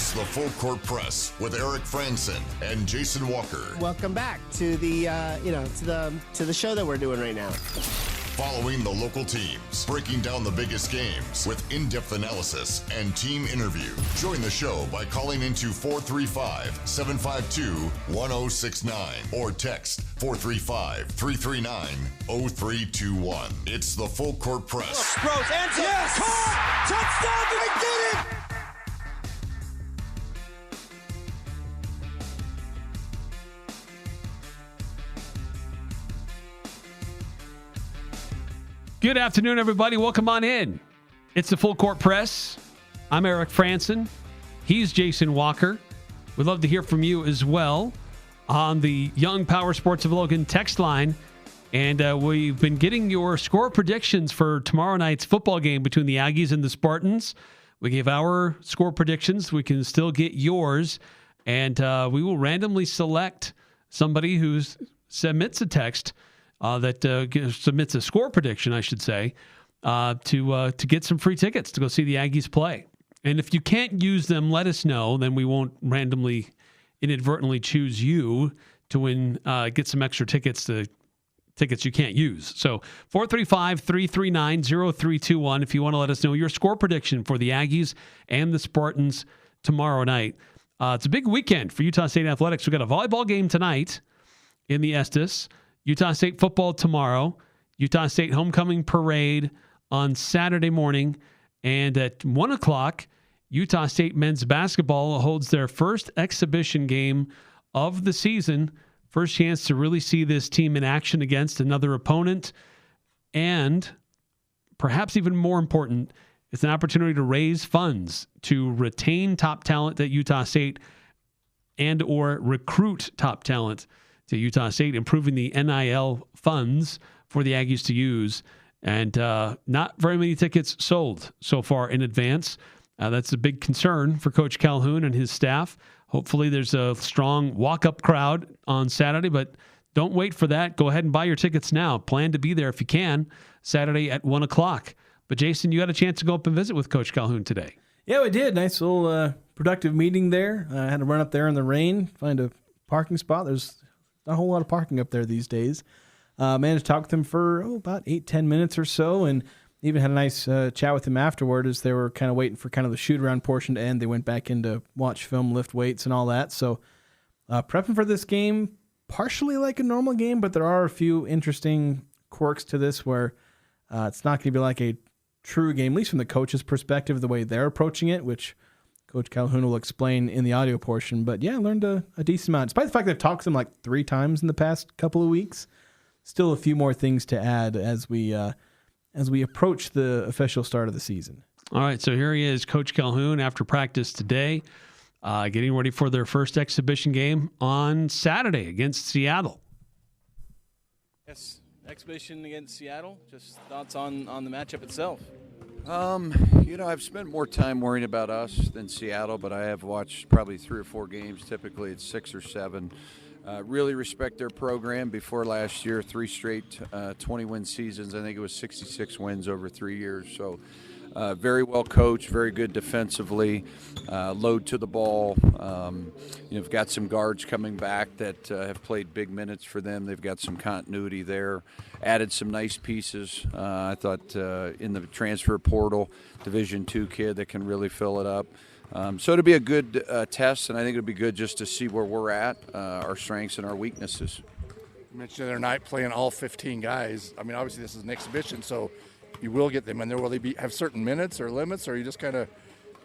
It's the Full Court Press with Eric Frandsen and Jason Walker. Welcome back to the to the show that we're doing right now. Following the local teams, breaking down the biggest games with in-depth analysis and team interview. Join the show by calling into 435-752-1069 or text 435-339-0321. It's the Full Court Press. Rose, answer. Yes! Caught! Touchdown! They did it! Good afternoon, everybody. Welcome on in. It's the Full Court Press. I'm Eric Frandsen. He's Jason Walker. We'd love to hear from you as well on the Young Power Sports of Logan text line. And we've been getting your score predictions for tomorrow night's football game between the Aggies and the Spartans. We gave our score predictions. We can still get yours. And we will randomly select somebody who submits a text that submits a score prediction, I should say, to get some free tickets to go see the Aggies play. And if you can't use them, let us know. Then we won't randomly, inadvertently choose you to win, get some extra tickets you can't use. So 435-339-0321 if you want to let us know your score prediction for the Aggies and the Spartans tomorrow night. It's a big weekend for Utah State Athletics. We've got a volleyball game tonight in the Estes. Utah State football tomorrow, Utah State homecoming parade on Saturday morning, and at 1 o'clock, Utah State men's basketball holds their first exhibition game of the season. First chance to really see this team in action against another opponent, and perhaps even more important, it's an opportunity to raise funds to retain top talent at Utah State and or recruit top talent to Utah State, improving the NIL funds for the Aggies to use. And not very many tickets sold so far in advance. That's a big concern for Coach Calhoun and his staff. Hopefully there's a strong walk-up crowd on Saturday, but don't wait for that. Go ahead and buy your tickets now. Plan to be there if you can, Saturday at 1 o'clock. But Jason, you had a chance to go up and visit with Coach Calhoun today. Yeah, we did. Nice little productive meeting there. I had to run up there in the rain, find a parking spot. There's not a whole lot of parking up there these days. Managed to talk with him for about 8-10 minutes or so, and even had a nice chat with him afterward as they were kind of waiting for kind of the shoot-around portion to end. They went back in to watch film, lift weights, and all that. So prepping for this game, partially like a normal game, but there are a few interesting quirks to this where it's not going to be like a true game, at least from the coach's perspective, the way they're approaching it, which Coach Calhoun will explain in the audio portion. But yeah, I learned a decent amount. Despite the fact that I've talked to him like 3 times in the past couple of weeks, still a few more things to add as we approach the official start of the season. All right, so here he is, Coach Calhoun, after practice today, getting ready for their first exhibition game on Saturday against Seattle. Yes, exhibition against Seattle. Just thoughts on the matchup itself. I've spent more time worrying about us than Seattle, but I have watched probably 3 or 4 games. Typically it's 6 or 7. Really respect their program. Before last year, 3 straight 20-win seasons. I think it was 66 wins over 3 years. So very well coached, very good defensively, load to the ball. They've got some guards coming back that have played big minutes for them. They've got some continuity there. Added some nice pieces. I thought in the transfer portal, Division II kid that can really fill it up. So it'll be a good test, and I think it'll be good just to see where we're at, our strengths and our weaknesses. You mentioned the other night playing all 15 guys. I mean, obviously this is an exhibition, so you will get them in there. Will they have certain minutes or limits, or you just kind of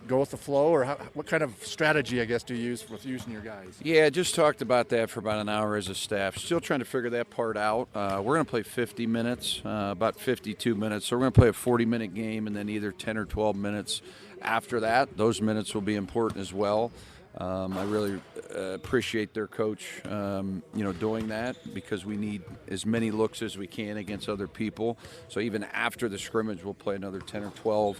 go with the flow, or what kind of strategy, I guess, do you use with using your guys? Yeah, just talked about that for about an hour as a staff. Still trying to figure that part out. We're going to play 50 minutes, about 52 minutes. So we're going to play a 40-minute game and then either 10 or 12 minutes after that. Those minutes will be important as well. I really appreciate their coach, doing that, because we need as many looks as we can against other people. So even after the scrimmage, we'll play another 10 or 12.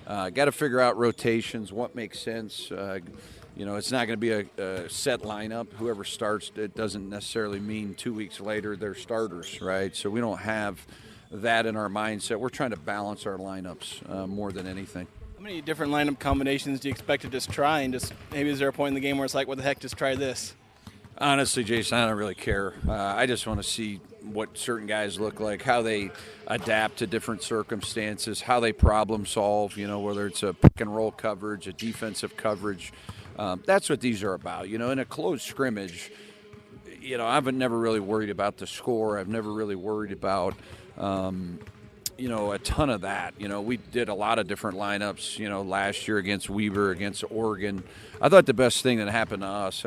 Got to figure out rotations, what makes sense. It's not going to be a set lineup. Whoever starts, it doesn't necessarily mean 2 weeks later they're starters, right? So we don't have that in our mindset. We're trying to balance our lineups more than anything. How many different lineup combinations do you expect to just try, and just maybe is there a point in the game where it's like, what the heck, just try this? Honestly, Jason, I don't really care. I just want to see what certain guys look like, how they adapt to different circumstances, how they problem solve, whether it's a pick and roll coverage, a defensive coverage. That's what these are about. In a close scrimmage, I've never really worried about the score. I've never really worried about a ton of that. We did a lot of different lineups, last year against Weber, against Oregon. I thought the best thing that happened to us,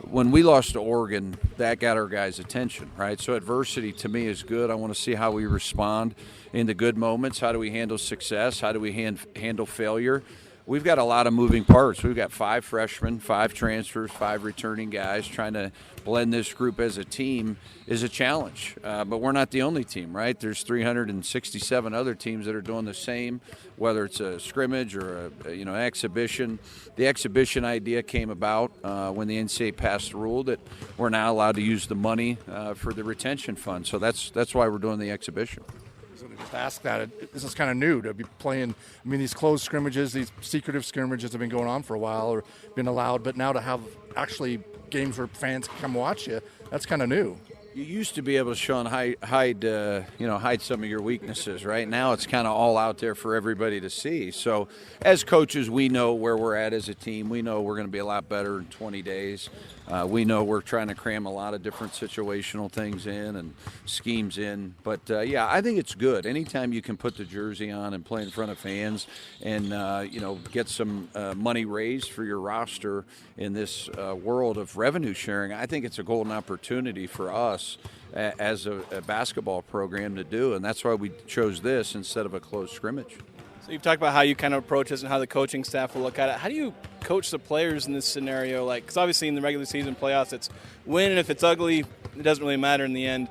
when we lost to Oregon, that got our guys' attention, right? So adversity to me is good. I want to see how we respond in the good moments. How do we handle success? How do we handle failure? We've got a lot of moving parts. We've got 5 freshmen, 5 transfers, 5 returning guys. Trying to blend this group as a team is a challenge. But we're not the only team, right? There's 367 other teams that are doing the same, whether it's a scrimmage or an exhibition. The exhibition idea came about when the NCAA passed the rule that we're now allowed to use the money for the retention fund. So that's why we're doing the exhibition. Just ask that. This is kind of new to be playing. These closed scrimmages, these secretive scrimmages have been going on for a while or been allowed, but now to have actually games where fans can come watch you, that's kind of new. You used to be able to show and hide some of your weaknesses, right? Now it's kind of all out there for everybody to see. So as coaches, we know where we're at as a team. We know we're going to be a lot better in 20 days. We know we're trying to cram a lot of different situational things in and schemes in. But, I think it's good. Anytime you can put the jersey on and play in front of fans and, get some money raised for your roster in this world of revenue sharing, I think it's a golden opportunity for us as a basketball program to do. And that's why we chose this instead of a closed scrimmage. So you've talked about how you kind of approach this and how the coaching staff will look at it. How do you coach the players in this scenario? Because obviously in the regular season playoffs, it's win, and if it's ugly, it doesn't really matter in the end.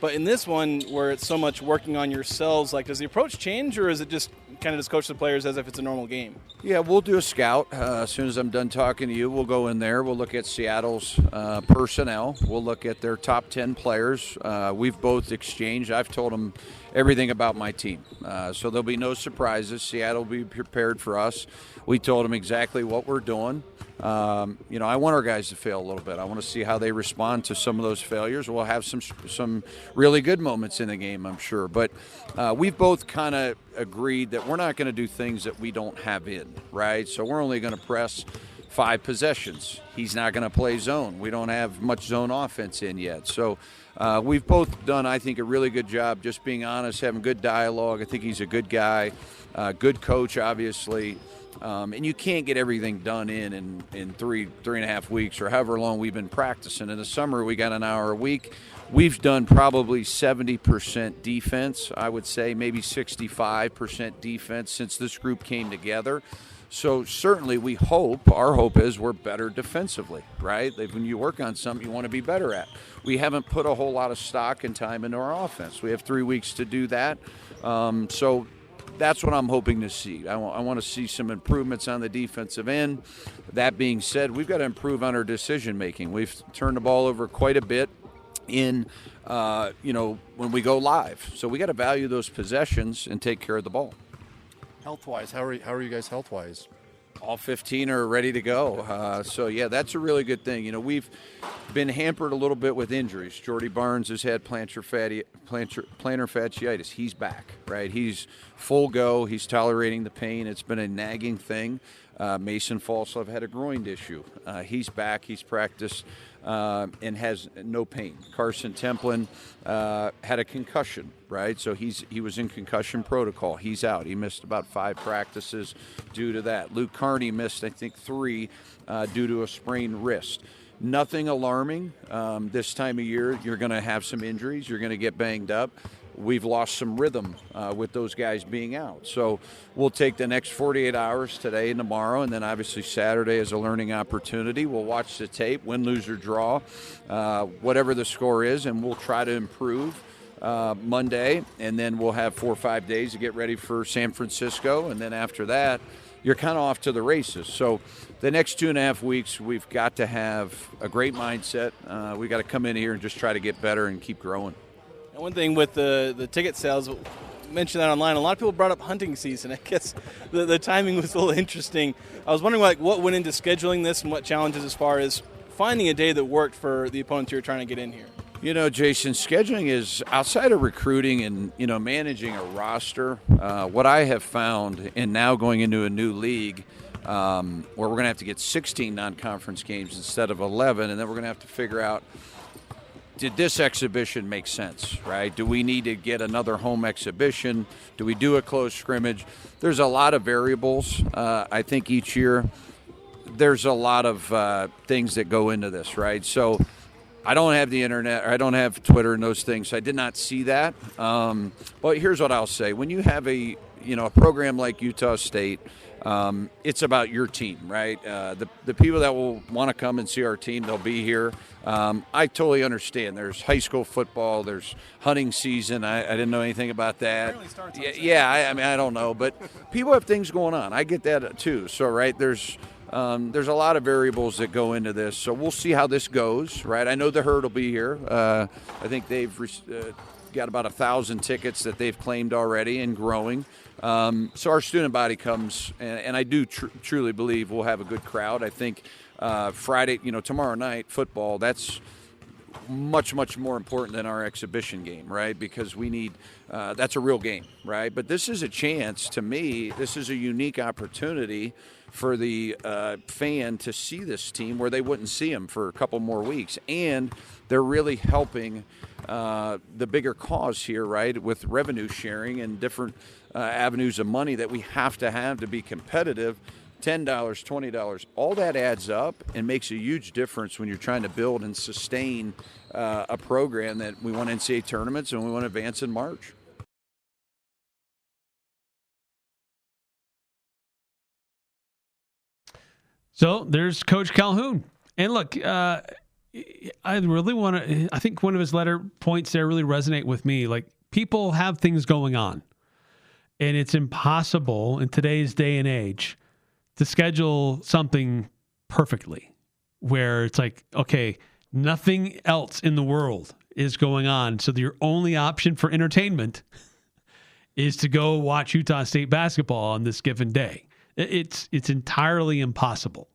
But in this one, where it's so much working on yourselves, does the approach change, or is it just kind of just coach the players as if it's a normal game? Yeah, we'll do a scout. As soon as I'm done talking to you, we'll go in there. We'll look at Seattle's personnel. We'll look at their top 10 players. We've both exchanged. I've told them everything about my team. So there'll be no surprises. Seattle will be prepared for us. We told them exactly what we're doing. I want our guys to fail a little bit. I want to see how they respond to some of those failures. We'll have some really good moments in the game, I'm sure. But we've both kind of agreed that we're not going to do things that we don't have in, right? So we're only going to press 5 possessions. He's not going to play zone. We don't have much zone offense in yet. So we've both done, I think, a really good job just being honest, having good dialogue. I think he's a good guy, good coach, obviously. And you can't get everything done in 3.5 weeks or however long we've been practicing. In the summer, we got an hour a week. We've done probably 70% defense, I would say, maybe 65% defense since this group came together. So certainly our hope is we're better defensively, right? When you work on something you want to be better at. We haven't put a whole lot of stock and time into our offense. We have 3 weeks to do that. So that's what I'm hoping to see. I want to see some improvements on the defensive end. That being said, we've got to improve on our decision making. We've turned the ball over quite a bit when we go live. So we got to value those possessions and take care of the ball. Health-wise, how are you guys health-wise? All 15 are ready to go. That's a really good thing. We've been hampered a little bit with injuries. Jordy Barnes has had plantar fasciitis. He's back, right? He's full go. He's tolerating the pain. It's been a nagging thing. Mason Falslev had a groin issue. He's back. He's practiced and has no pain. Carson Templin had a concussion, right? So he was in concussion protocol. He's out. He missed about 5 practices due to that. Luke Carney missed, I think, 3 due to a sprained wrist. Nothing alarming. This time of year, you're going to have some injuries. You're going to get banged up. We've lost some rhythm with those guys being out. So we'll take the next 48 hours today and tomorrow, and then obviously Saturday is a learning opportunity. We'll watch the tape, win, lose, or draw, whatever the score is, and we'll try to improve Monday, and then we'll have 4 or 5 days to get ready for San Francisco, and then after that, you're kind of off to the races. So the next 2.5 weeks, we've got to have a great mindset. We got to come in here and just try to get better and keep growing. And one thing with the ticket sales, mentioned that online. A lot of people brought up hunting season. I guess the timing was a little interesting. I was wondering what went into scheduling this and what challenges as far as finding a day that worked for the opponents you're trying to get in here. Jason, scheduling is outside of recruiting and, managing a roster. What I have found, and now going into a new league where we're going to have to get 16 non-conference games instead of 11, and then we're going to have to figure out, did this exhibition make sense, right? Do we need to get another home exhibition? Do we do a close scrimmage? There's a lot of variables. I think each year there's a lot of things that go into this, right? So I don't have the internet, or I don't have Twitter and those things, so I did not see that. But here's what I'll say. When you have a program like Utah State, it's about your team, right? The people that will want to come and see our team, they'll be here. I totally understand. There's high school football. There's hunting season. I didn't know anything about that. I mean, I don't know. But people have things going on. I get that too. So, right, there's a lot of variables that go into this. So we'll see how this goes, right? I know the herd will be here. I think they've got about 1,000 tickets that they've claimed already and growing. So our student body comes, and I do truly believe we'll have a good crowd. I think Friday, tomorrow night, football, that's much, much more important than our exhibition game, right? Because we need that's a real game, right? But this is a chance, to me, this is a unique opportunity for the fan to see this team where they wouldn't see them for a couple more weeks. And they're really helping the bigger cause here, right, with revenue sharing and different avenues of money that we have to be competitive. $10, $20, all that adds up and makes a huge difference when you're trying to build and sustain a program that we want NCAA tournaments and we want to advance in March. So there's Coach Calhoun. And look, I really want to, I think one of his letter points there really resonate with me. Like, people have things going on, and it's impossible in today's day and age to schedule something perfectly where it's like, okay, nothing else in the world is going on. So your only option for entertainment is to go watch Utah State basketball on this given day. It's entirely impossible.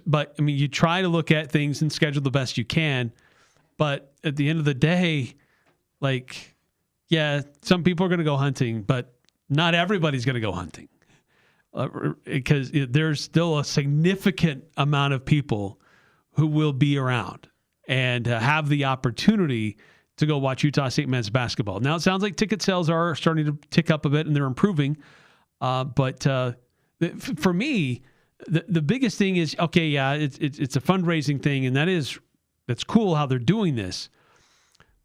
But I mean, you try to look at things and schedule the best you can. But at the end of the day, like, yeah, some people are going to go hunting, but not everybody's going to go hunting. Because there's still a significant amount of people who will be around and have the opportunity to go watch Utah State men's basketball. Now, it sounds like ticket sales are starting to tick up a bit and they're improving. But for me, the biggest thing is, okay, yeah, it's a fundraising thing, and that's cool how they're doing this.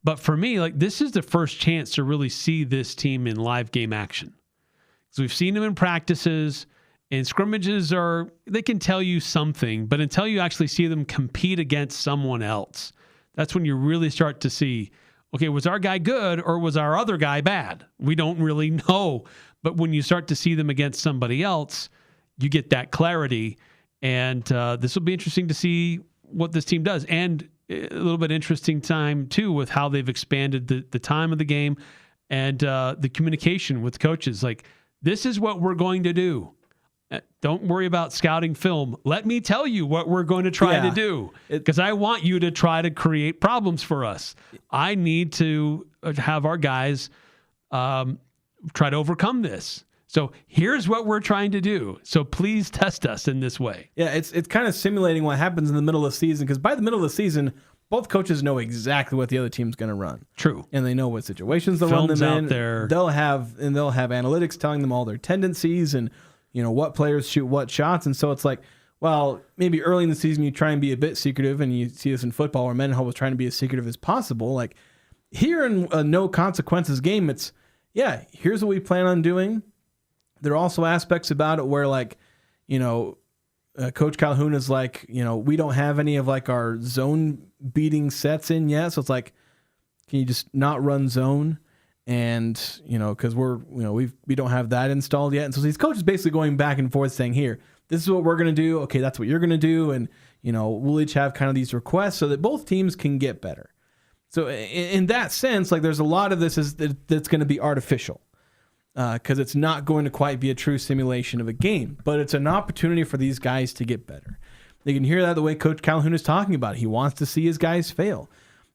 But for me, like, this is the first chance to really see this team in live game action. So we've seen them in practices, and scrimmages they can tell you something, but until you actually see them compete against someone else, that's when you really start to see, okay, was our guy good or was our other guy bad? We don't really know. But when you start to see them against somebody else, you get that clarity. And this will be interesting to see what this team does. And a little bit interesting time, too, with how they've expanded the time of the game and the communication with coaches. Like, this is what we're going to do. Don't worry about scouting film. Let me tell you what we're going to try to do, because I want you to try to create problems for us. I need to have our guys try to overcome this. So here's what we're trying to do. So please test us in this way. Yeah, it's kind of simulating what happens in the middle of the season, because by the middle of the season, both coaches know exactly what the other team's going to run. True. And they know what situations they'll Films run them out in. there. They'll have analytics telling them all their tendencies and, what players shoot what shots. And so it's like, well, maybe early in the season you try and be a bit secretive, and you see this in football where Mendenhall was trying to be as secretive as possible. Like, here in a no consequences game, it's, yeah, here's what we plan on doing. There are also aspects about it where, like, Coach Calhoun is like, we don't have any of like our zone beating sets in yet. So it's like, can you just not run zone? And, because we don't have that installed yet. And so these coaches basically going back and forth saying, here, this is what we're going to do. Okay, that's what you're going to do. And, we'll each have kind of these requests so that both teams can get better. So in that sense, like, there's a lot of this that's going to be artificial. because it's not going to quite be a true simulation of a game, but it's an opportunity for these guys to get better. You can hear that the way Coach Calhoun is talking about it. He wants to see his guys fail.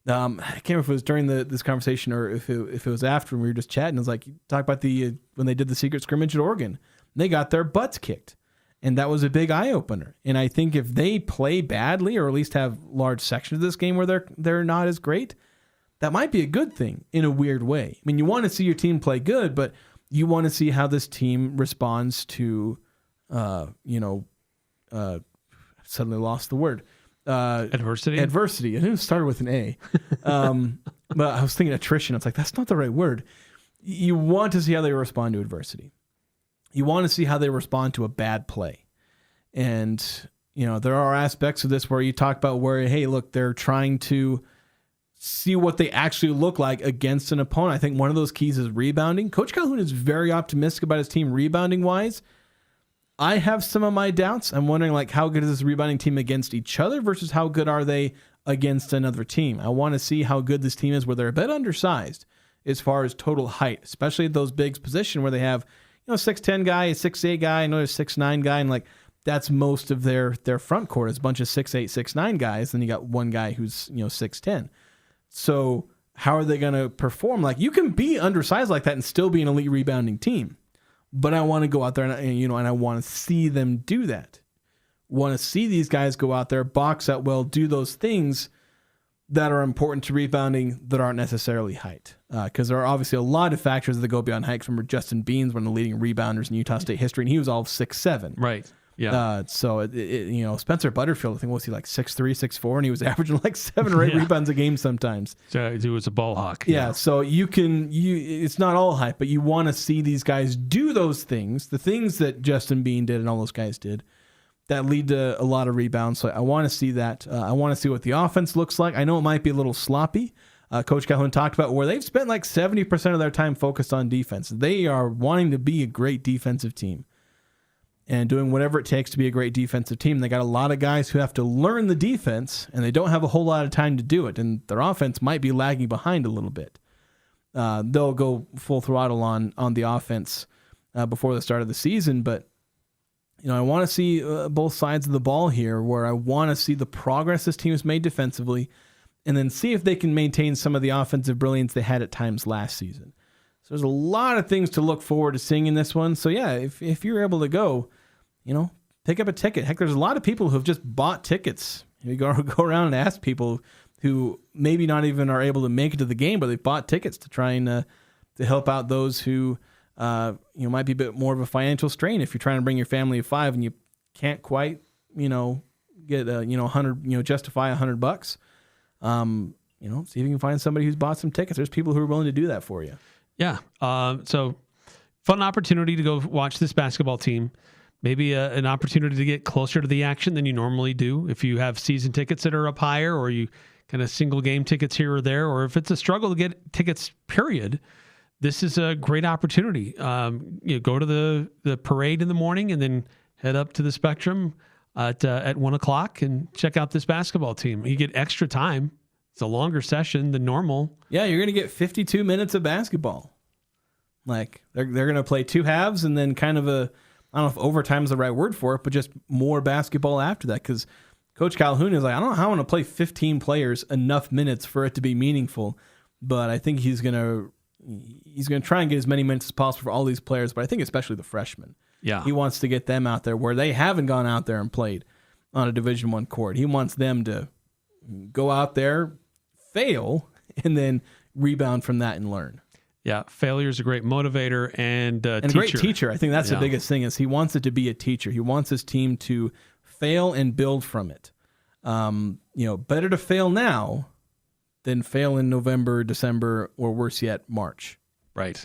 I can't remember if it was during this conversation or if it was after when we were just chatting. It was like, talk about when they did the secret scrimmage at Oregon. They got their butts kicked, and that was a big eye-opener. And I think if they play badly or at least have large sections of this game where they're not as great, that might be a good thing in a weird way. I mean, you want to see your team play good, but you want to see how this team responds to, suddenly lost the word. Adversity. Adversity. I knew it started with an A. But I was thinking attrition. It's like, that's not the right word. You want to see how they respond to adversity. You want to see how they respond to a bad play. And, there are aspects of this where you talk about where, hey, look, they're trying to see what they actually look like against an opponent. I think one of those keys is rebounding. Coach Calhoun is very optimistic about his team rebounding-wise. I have some of my doubts. I'm wondering, how good is this rebounding team against each other versus how good are they against another team? I want to see how good this team is where they're a bit undersized as far as total height, especially at those bigs position where they have, 6'10" guy, a 6'8" guy, another 6'9" guy, and that's most of their front court is a bunch of 6'8", 6'9" guys. Then you got one guy who's 6'10". So how are they going to perform? You can be undersized like that and still be an elite rebounding team. But I want to go out there and I want to see them do that. Want to see these guys go out there, box out well, do those things that are important to rebounding that aren't necessarily height. Because there are obviously a lot of factors that go beyond height. Remember, Justin Beans, one of the leading rebounders in Utah State history, and he was all 6'7". Right. Yeah. Spencer Butterfield, I think, was he 6'3", 6'4", and he was averaging 7 or 8 rebounds a game sometimes. So he was a ball hawk. Yeah. So it's not all hype, but you want to see these guys do those things, the things that Justin Bean did and all those guys did, that lead to a lot of rebounds. So I want to see that. I want to see what the offense looks like. I know it might be a little sloppy. Coach Calhoun talked about where they've spent 70% of their time focused on defense. They are wanting to be a great defensive team and doing whatever it takes to be a great defensive team. They got a lot of guys who have to learn the defense, and they don't have a whole lot of time to do it, and their offense might be lagging behind a little bit. They'll go full throttle on the offense before the start of the season, but I want to see both sides of the ball here, where I want to see the progress this team has made defensively, and then see if they can maintain some of the offensive brilliance they had at times last season. So there's a lot of things to look forward to seeing in this one. So yeah, if you're able to go, pick up a ticket. Heck, there's a lot of people who have just bought tickets. You go around and ask people who maybe not even are able to make it to the game, but they've bought tickets to try and to help out those who might be a bit more of a financial strain. If you're trying to bring your family of 5 and you can't quite get 100 justify $100. See if you can find somebody who's bought some tickets. There's people who are willing to do that for you. Yeah. So fun opportunity to go watch this basketball team. Maybe an opportunity to get closer to the action than you normally do if you have season tickets that are up higher, or you kind of single game tickets here or there, or if it's a struggle to get tickets, period. This is a great opportunity. Go to the parade in the morning and then head up to the Spectrum at 1:00 and check out this basketball team. You get extra time. It's a longer session than normal. Yeah, you're going to get 52 minutes of basketball. They're going to play 2 halves and then kind of I don't know if overtime is the right word for it, but just more basketball after that, because Coach Calhoun is I don't know how I want to play 15 players enough minutes for it to be meaningful, but I think he's going to try and get as many minutes as possible for all these players, but I think especially the freshmen. Yeah. He wants to get them out there where they haven't gone out there and played on a Division I court. He wants them to go out there, fail, and then rebound from that and learn. Yeah, failure is a great motivator and a great teacher. I think that's the biggest thing is he wants it to be a teacher. He wants his team to fail and build from it. Better to fail now than fail in November, December, or worse yet, March. Right.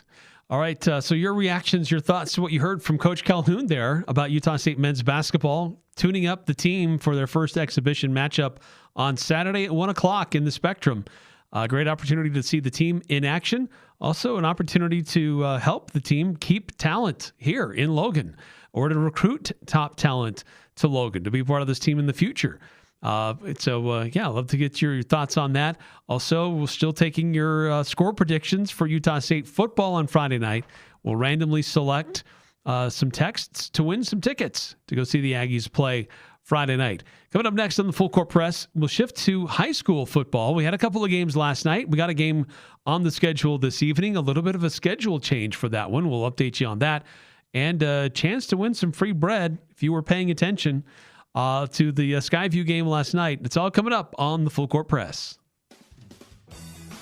All right. So your reactions, your thoughts to what you heard from Coach Calhoun there about Utah State men's basketball, tuning up the team for their first exhibition matchup on Saturday at 1:00 in the Spectrum. A great opportunity to see the team in action. Also an opportunity to help the team keep talent here in Logan, or to recruit top talent to Logan to be part of this team in the future. I'd love to get your thoughts on that. Also, we're still taking your score predictions for Utah State football on Friday night. We'll randomly select some texts to win some tickets to go see the Aggies play Friday night. Coming up next on the Full Court Press, we'll shift to high school football. We had a couple of games last night. We got a game on the schedule this evening, a little bit of a schedule change for that one. We'll update you on that. And a chance to win some free bread if you were paying attention to the Skyview game last night. It's all coming up on the Full Court Press.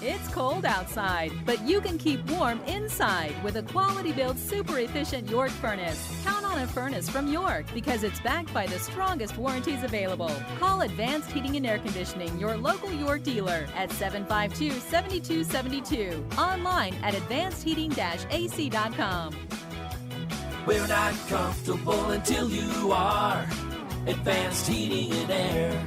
It's cold outside, but you can keep warm inside with a quality-built, super-efficient York furnace. Count on a furnace from York because it's backed by the strongest warranties available. Call Advanced Heating and Air Conditioning, your local York dealer, at 752-7272. Online at advancedheating-ac.com. We're not comfortable until you are. Advanced Heating and Air.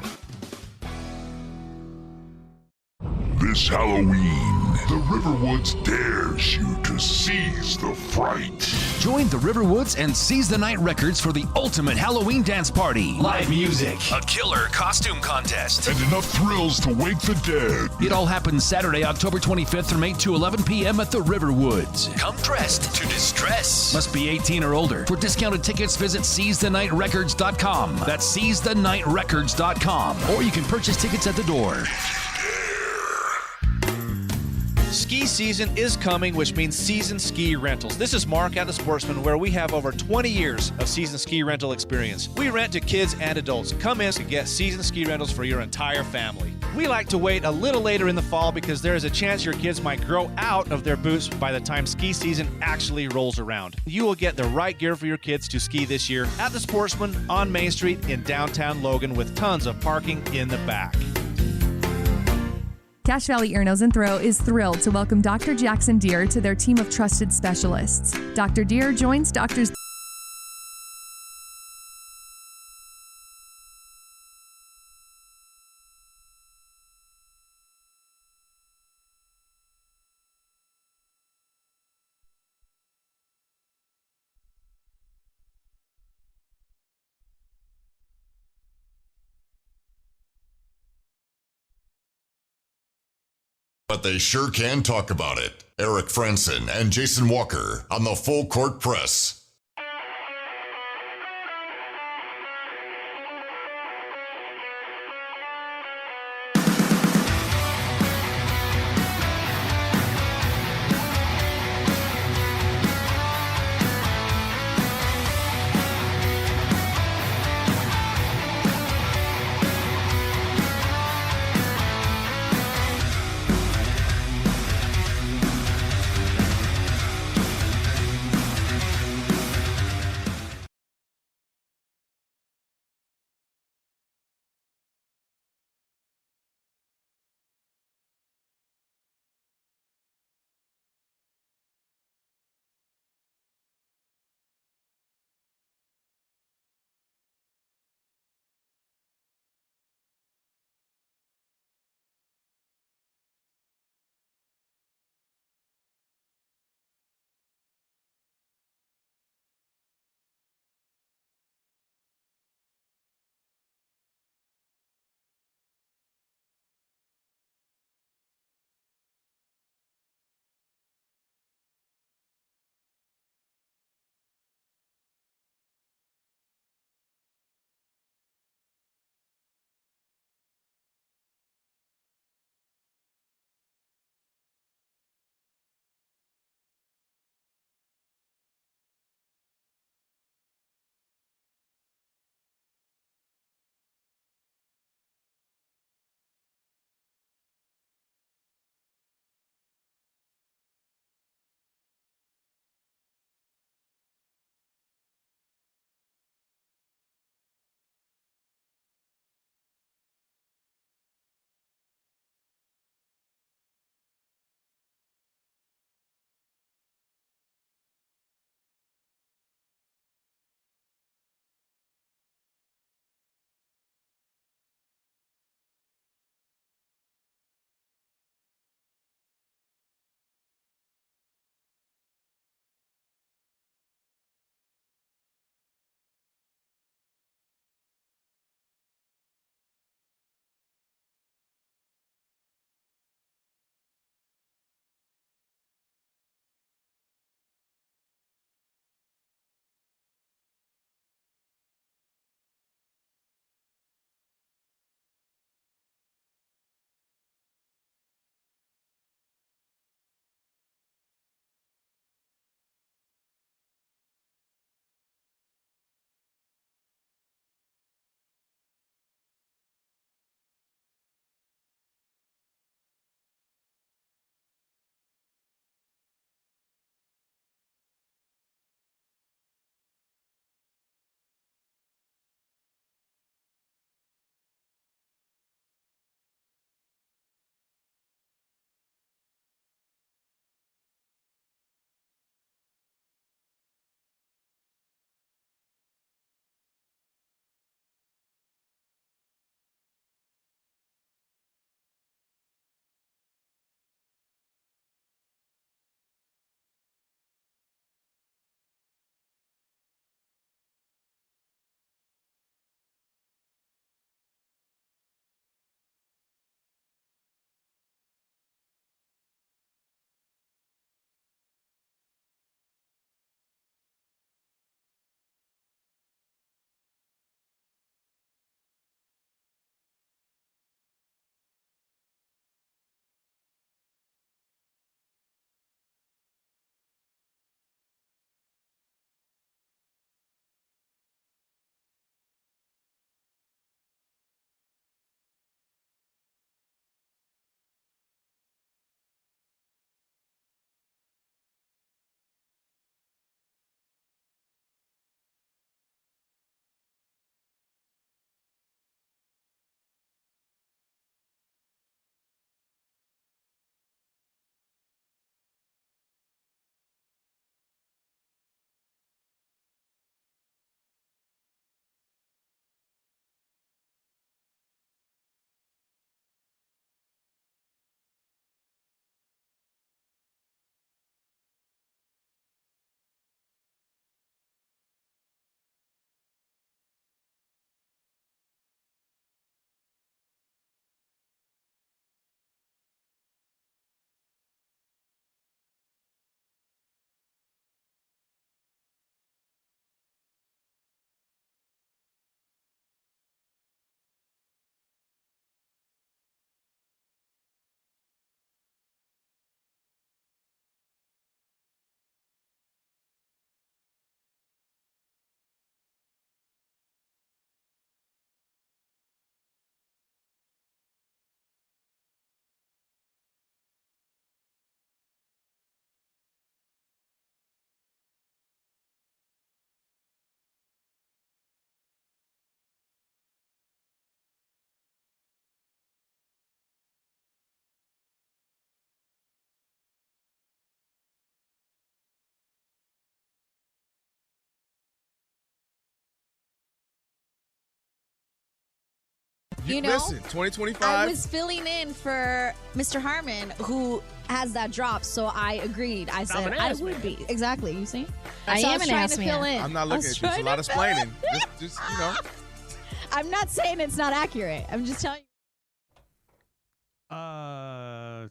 This Halloween, the Riverwoods dares you to seize the fright. Join the Riverwoods and Seize the Night Records for the ultimate Halloween dance party. Live music, a killer costume contest, and enough thrills to wake the dead. It all happens Saturday, October 25th from 8 to 11 p.m. at the Riverwoods. Come dressed to distress. Must be 18 or older. For discounted tickets, visit SeizeTheNightRecords.com. That's SeizeTheNightRecords.com. Or you can purchase tickets at the door. Ski season is coming, which means season ski rentals. This is Mark at the Sportsman, where we have over 20 years of season ski rental experience. We rent to kids and adults. Come in to get season ski rentals for your entire family. We like to wait a little later in the fall because there is a chance your kids might grow out of their boots by the time ski season actually rolls around. You will get the right gear for your kids to ski this year at the Sportsman on Main Street in downtown Logan with tons of parking in the back. Cache Valley Ear, Nose, and Throat is thrilled to welcome Dr. Jackson Deere to their team of trusted specialists. Dr. Deere joins doctors. But they sure can talk about it. Eric Frandsen and Jason Walker on the Full Court Press. You know, listen, 2025. I was filling in for Mr. Harmon, who has that drop, so I agreed. I said I would be. Exactly. You see? I am an ass man. I'm not looking at you. It's a lot of explaining. Just you know. I'm not saying it's not accurate. I'm just telling you. Try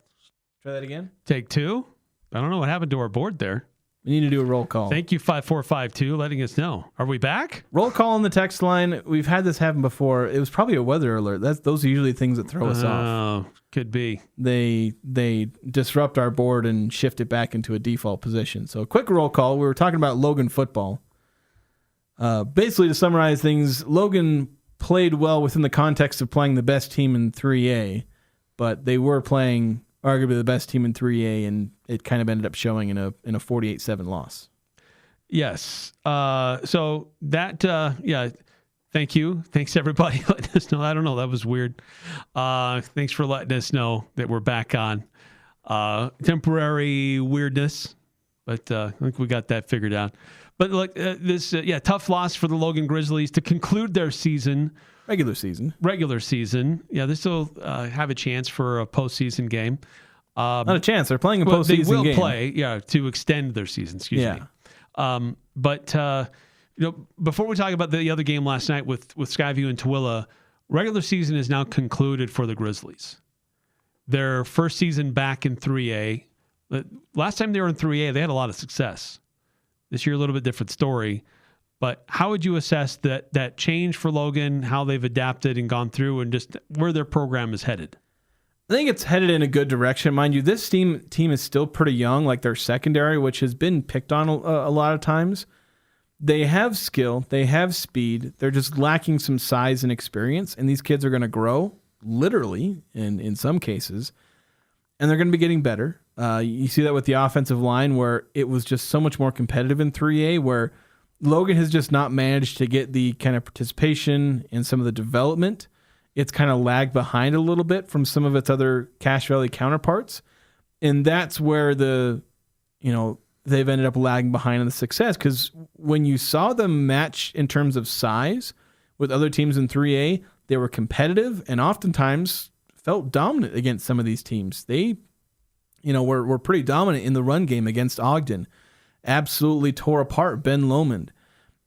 that again. Take two. I don't know what happened to our board there. We need to do a roll call. Thank you, 5452, letting us know. Are we back? Roll call on the text line. We've had this happen before. It was probably a weather alert. Those are usually things that throw us off. Oh, could be. They disrupt our board and shift it back into a default position. So a quick roll call. We were talking about Logan football. Basically, to summarize things, Logan played well within the context of playing the best team in 3A, but they were playing arguably the best team in 3A, and it kind of ended up showing in a 48-7 loss. Yes. So that, thank you. Thanks, everybody, letting us know. I don't know. That was weird. Thanks for letting us know that we're back on. Temporary weirdness, but I think we got that figured out. But look, tough loss for the Logan Grizzlies to conclude their season. Regular season. Yeah, they still have a chance for a postseason game. Not a chance. They're playing a postseason game. They will play, to extend their season. Excuse me. But before we talk about the other game last night with Skyview and Tooele, regular season is now concluded for the Grizzlies. Their first season back in 3A. Last time they were in 3A, they had a lot of success. This year, a little bit different story. But how would you assess that change for Logan, how they've adapted and gone through, and just where their program is headed? I think it's headed in a good direction. Mind you, this team is still pretty young, like their secondary, which has been picked on a lot of times. They have skill. They have speed. They're just lacking some size and experience, and these kids are going to grow, literally, in some cases, and they're going to be getting better. You see that with the offensive line, where it was just so much more competitive in 3A, where Logan has just not managed to get the kind of participation and some of the development. It's kind of lagged behind a little bit from some of its other Cache Valley counterparts. And that's where they've ended up lagging behind in the success. Because when you saw them match in terms of size with other teams in 3A, they were competitive and oftentimes felt dominant against some of these teams. They, were pretty dominant in the run game against Ogden. Absolutely tore apart Ben Lomond.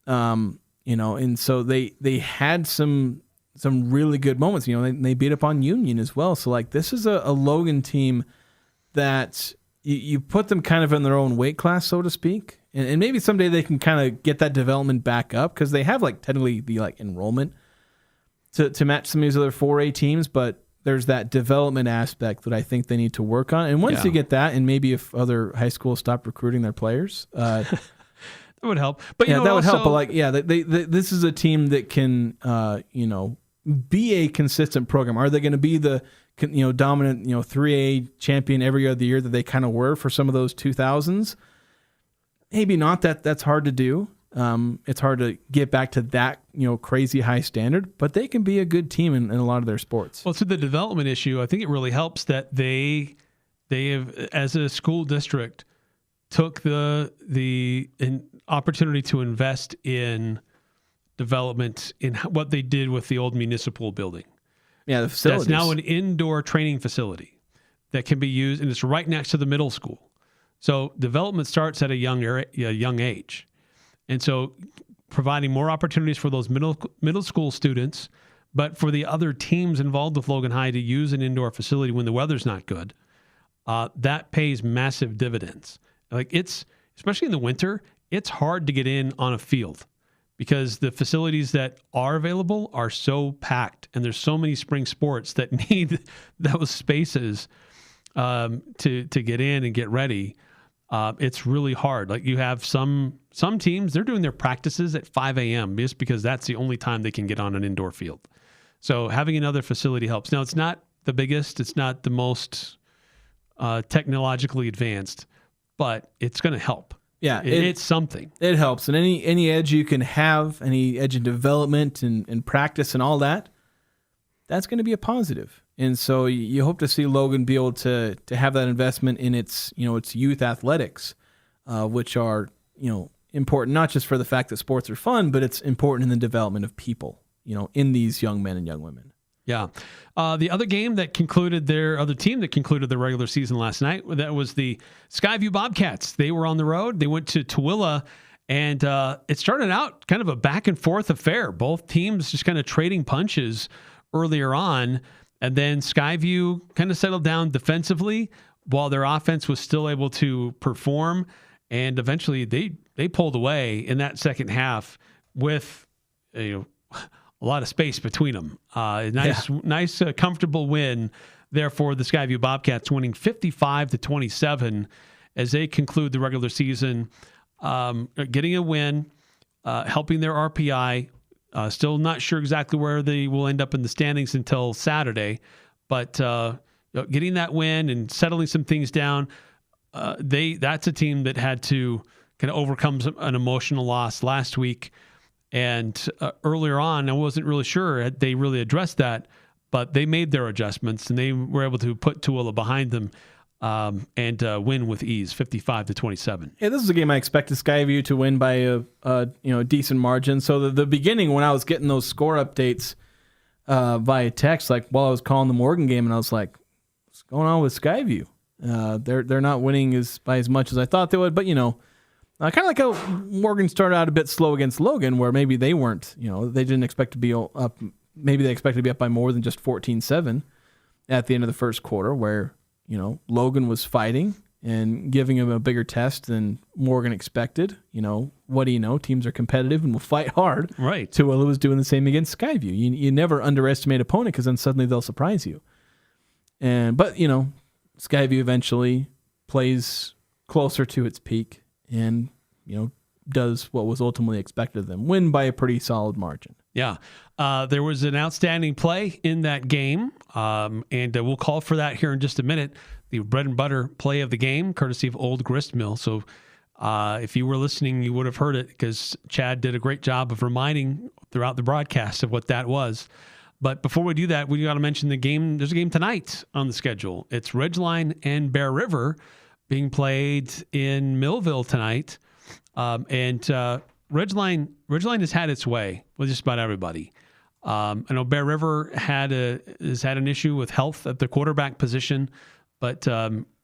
And so they had some really good moments. They beat up on Union as well. So this is a Logan team that you put them kind of in their own weight class, so to speak. And maybe someday they can kind of get that development back up, because they have technically the enrollment to match some of these other 4A teams, but there's that development aspect that I think they need to work on. And once you get that, and maybe if other high schools stop recruiting their players, that would help. But that would help. But this is a team that can, be a consistent program. Are they going to be the, dominant, 3A champion every other year that they kind of were for some of those 2000s? Maybe not. That's hard to do. It's hard to get back to that, crazy high standard, but they can be a good team in a lot of their sports. Well, to the development issue, I think it really helps that they have, as a school district, took the opportunity to invest in development in what they did with the old municipal building. Yeah, the facilities. That's now an indoor training facility that can be used, and it's right next to the middle school. So development starts at a young age. And so providing more opportunities for those middle school students, but for the other teams involved with Logan High to use an indoor facility when the weather's not good, that pays massive dividends. It's, especially in the winter, it's hard to get in on a field because the facilities that are available are so packed, and there's so many spring sports that need those spaces to get in and get ready. It's really hard. You have some teams, they're doing their practices at 5 a.m. just because that's the only time they can get on an indoor field. So having another facility helps. Now, it's not the biggest, it's not the most technologically advanced, but it's going to help. Yeah, it's something. It helps. And any edge you can have, any edge in development and practice and all that, that's going to be a positive. And so you hope to see Logan be able to have that investment in its youth athletics, which are, important not just for the fact that sports are fun, but it's important in the development of people, in these young men and young women. Yeah. The other game that concluded their regular season last night, that was the Skyview Bobcats. They were on the road. They went to Tooele, and it started out kind of a back and forth affair. Both teams just kind of trading punches earlier on, and then Skyview kind of settled down defensively while their offense was still able to perform, and eventually they pulled away in that second half with a lot of space between them. Nice, comfortable win there for the Skyview Bobcats, winning 55-27 as they conclude the regular season, getting a win, helping their RPI. Still not sure exactly where they will end up in the standings until Saturday, but getting that win and settling some things down, that's a team that had to kind of overcome an emotional loss last week. And earlier on, I wasn't really sure they really addressed that, but they made their adjustments and they were able to put Tooele behind them and win with ease, 55-27. Yeah, this is a game I expected Skyview to win by a decent margin. So the beginning, when I was getting those score updates via text, like while I was calling the Morgan game, and I was like, "What's going on with Skyview? They're not winning by as much as I thought they would." But kind of like how Morgan started out a bit slow against Logan, where maybe they weren't, they didn't expect to be up. Maybe they expected to be up by more than just 14-7 at the end of the first quarter, where Logan was fighting and giving him a bigger test than Morgan expected. What do you know? Teams are competitive and will fight hard. Right. Tooele was doing the same against Skyview. You never underestimate opponent, because then suddenly they'll surprise you. But Skyview eventually plays closer to its peak and does what was ultimately expected of them. Win by a pretty solid margin. Yeah. There was an outstanding play in that game, and we'll call for that here in just a minute. The bread and butter play of the game, courtesy of Old Grist Mill. So if you were listening, you would have heard it, because Chad did a great job of reminding throughout the broadcast of what that was. But before we do that, we got to mention the game. There's a game tonight on the schedule. It's Ridgeline and Bear River being played in Millville tonight. And Ridgeline has had its way with just about everybody. I know Bear River has had an issue with health at the quarterback position, but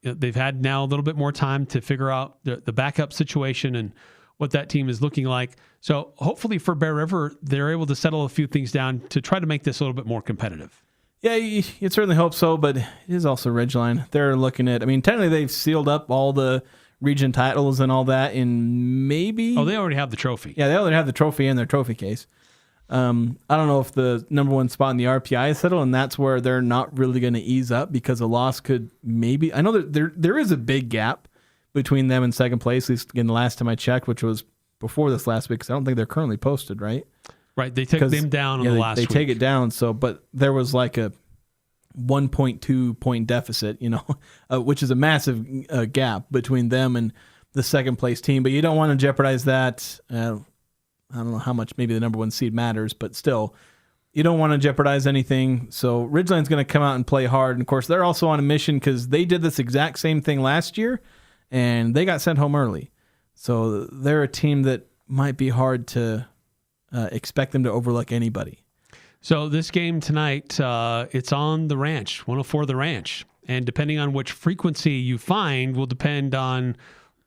they've had now a little bit more time to figure out the backup situation and what that team is looking like. So hopefully for Bear River, they're able to settle a few things down to try to make this a little bit more competitive. Yeah, you'd certainly hope so, but it is also Ridgeline. They're looking at, technically they've sealed up all the region titles and all that in maybe... Oh, they already have the trophy. Yeah, they already have the trophy in their trophy case. I don't know if the number one spot in the RPI is settled, and that's where they're not really going to ease up, because a loss could maybe... I know that there is a big gap between them and second place, at least again the last time I checked, which was before this last week, because I don't think they're currently posted, right? Right, they took them down on the last week. They take it down, but there was like a 1.2 point deficit, which is a massive gap between them and the second place team. But you don't want to jeopardize that. I don't know how much maybe the number one seed matters, but still, you don't want to jeopardize anything. So Ridgeline's going to come out and play hard. And of course, they're also on a mission, because they did this exact same thing last year, and they got sent home early. So they're a team that might be hard to expect them to overlook anybody. So this game tonight, it's on the Ranch, 104 The Ranch. And depending on which frequency you find will depend on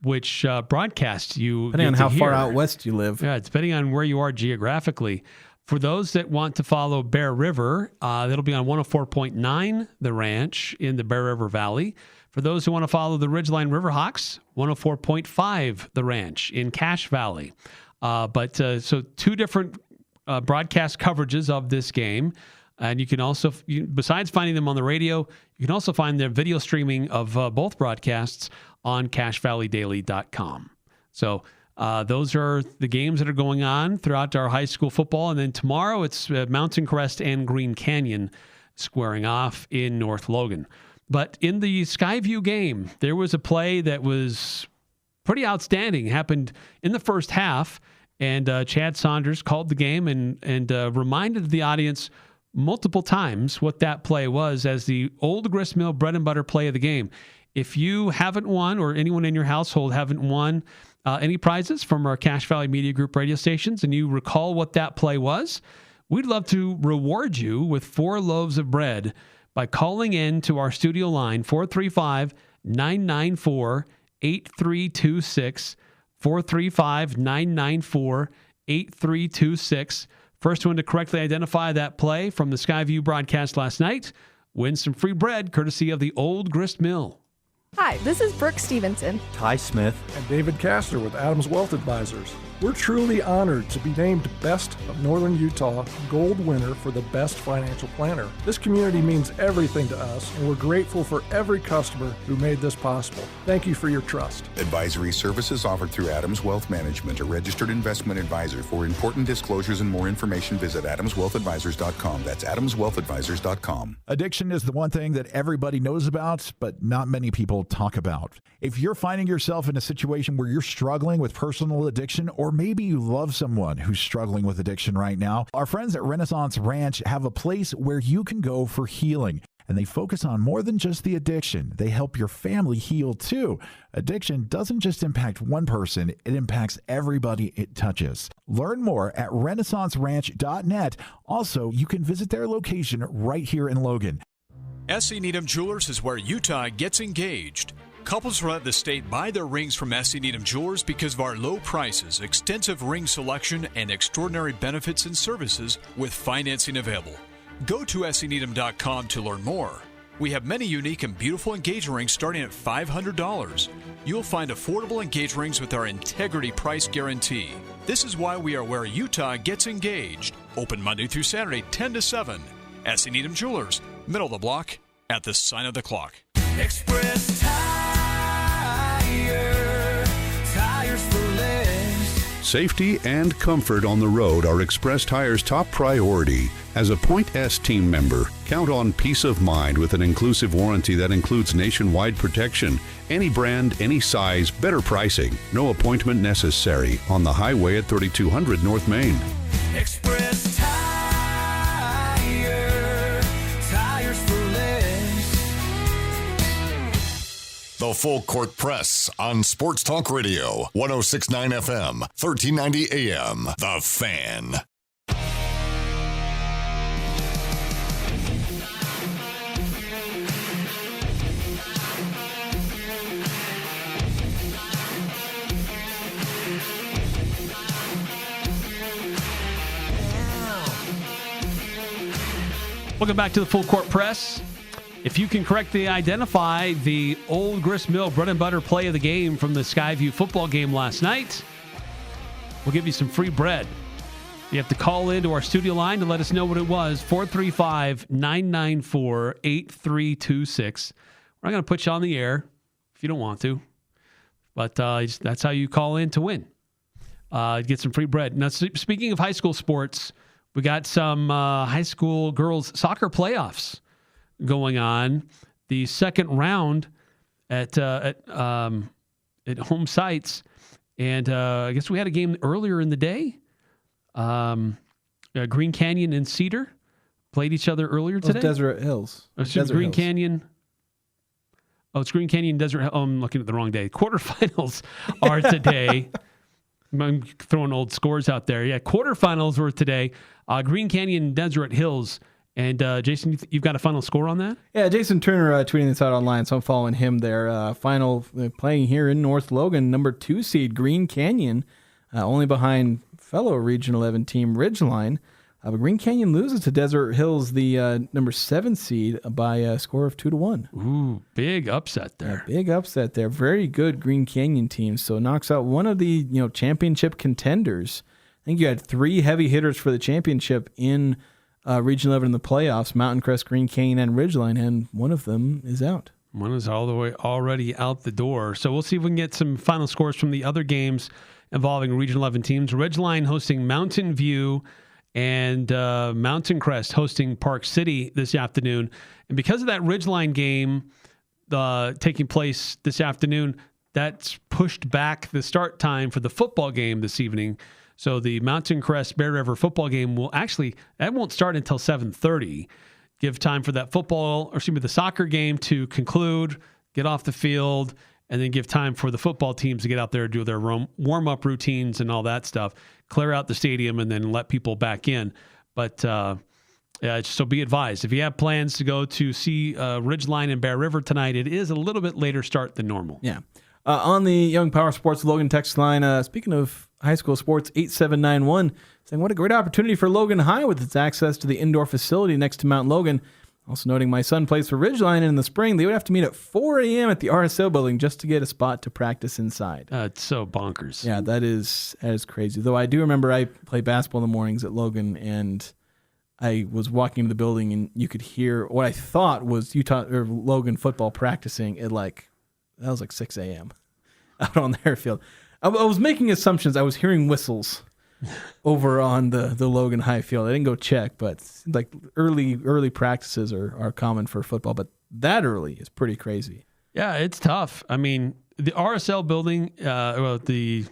which broadcast you depending on how far out west you live. Yeah, depending on where you are geographically. For those that want to follow Bear River, that'll be on 104.9 The Ranch in the Bear River Valley. For those who want to follow the Ridgeline Riverhawks, 104.5 The Ranch in Cache Valley. So two different broadcast coverages of this game. And you can also, besides finding them on the radio, you can also find their video streaming of both broadcasts on CacheValleyDaily.com. So those are the games that are going on throughout our high school football. And then tomorrow it's Mountain Crest and Green Canyon squaring off in North Logan. But in the Skyview game, there was a play that was pretty outstanding. It happened in the first half, and Chad Saunders called the game and reminded the audience multiple times what that play was as the Old Grist Mill bread and butter play of the game. If you haven't won, or anyone in your household haven't won any prizes from our Cache Valley Media Group radio stations, and you recall what that play was, we'd love to reward you with 4 loaves of bread by calling in to our studio line, 435-994-8326, 435-994-8326. First one to correctly identify that play from the Skyview broadcast last night wins some free bread courtesy of the Old Grist Mill. Hi, this is Brooke Stevenson. Ty Smith. And David Castor with Adams Wealth Advisors. We're truly honored to be named Best of Northern Utah Gold winner for the best financial planner. This community means everything to us, and we're grateful for every customer who made this possible. Thank you for your trust. Advisory services offered through Adams Wealth Management, a registered investment advisor. For important disclosures and more information, visit adamswealthadvisors.com. That's adamswealthadvisors.com. Addiction is the one thing that everybody knows about, but not many people talk about. If you're finding yourself in a situation where you're struggling with personal addiction, or maybe you love someone who's struggling with addiction right now, our friends at Renaissance Ranch have a place where you can go for healing. And they focus on more than just the addiction. They help your family heal too. Addiction doesn't just impact one person, it impacts everybody it touches. Learn more at renaissanceranch.net. Also, you can visit their location right here in Logan. S.C. Needham Jewelers is where Utah gets engaged. Couples throughout the state buy their rings from S.C. Needham Jewelers because of our low prices, extensive ring selection, and extraordinary benefits and services with financing available. Go to scneedham.com to learn more. We have many unique and beautiful engagement rings starting at $500. You'll find affordable engagement rings with our integrity price guarantee. This is why we are where Utah gets engaged. Open Monday through Saturday, 10 to 7. S.C. Needham Jewelers, middle of the block, at the sign of the clock. Express Tire, tires for less. Safety and comfort on the road are Express Tire's top priority. As a Point S team member, count on peace of mind with an inclusive warranty that includes nationwide protection. Any brand, any size, better pricing. No appointment necessary on the highway at 3200 North Main. Express Tire, tires for less. The Full Court Press on Sports Talk Radio, 106.9 FM, 1390 AM. The Fan. Welcome back to the Full Court Press. If you can correctly identify the Old Grist Mill bread and butter play of the game from the Skyview football game last night, we'll give you some free bread. You have to call into our studio line to let us know what it was, 435-994-8326. We're not going to put you on the air if you don't want to, but that's how you call in to win. Get some free bread. Now, speaking of high school sports, we got some high school girls soccer playoffs going on. The second round at home sites, and I guess we had a game earlier in the day. Green Canyon and Cedar played each other earlier today. Desert Hills. Green Canyon. Oh, it's Green Canyon Desert Hill. Oh, I'm looking at the wrong day. Quarterfinals are today. I'm throwing old scores out there. Yeah, quarterfinals were today. Green Canyon Desert Hills. And Jason, you've got a final score on that? Yeah, Jason Turner tweeting this out online, so I'm following him there. Final playing here in North Logan, number 2 seed Green Canyon, only behind fellow Region 11 team Ridgeline. But Green Canyon loses to Desert Hills, the number 7 seed, by a score of 2-1. Ooh, big upset there. Yeah, big upset there. Very good Green Canyon team. So knocks out one of the championship contenders. I think you had 3 heavy hitters for the championship in Region 11 in the playoffs, Mountain Crest, Green Canyon, and Ridgeline, and one of them is out. One is all the way already out the door. So we'll see if we can get some final scores from the other games involving Region 11 teams. Ridgeline hosting Mountain View and Mountain Crest hosting Park City this afternoon. And because of that Ridgeline game taking place this afternoon, that's pushed back the start time for the football game this evening. So the Mountain Crest Bear River football game that won't start until 7:30. Give time for that the soccer game to conclude, get off the field, and then give time for the football teams to get out there and do their warm-up routines and all that stuff, clear out the stadium, and then let people back in. But so be advised. If you have plans to go to see Ridgeline and Bear River tonight, it is a little bit later start than normal. Yeah. On the Young Power Sports Logan text line, speaking of high school sports, 8791, saying what a great opportunity for Logan High with its access to the indoor facility next to Mount Logan. Also noting my son plays for Ridgeline, and in the spring they would have to meet at 4 a.m. at the RSO building just to get a spot to practice inside. It's so bonkers. Yeah, that is crazy. Though I do remember I play basketball in the mornings at Logan, and I was walking into the building, and you could hear what I thought was Utah or Logan football practicing at that was 6 a.m. out on the airfield. I was making assumptions. I was hearing whistles over on the Logan High field. I didn't go check, but early practices are common for football. But that early is pretty crazy. Yeah, it's tough. I mean, the RSL building, the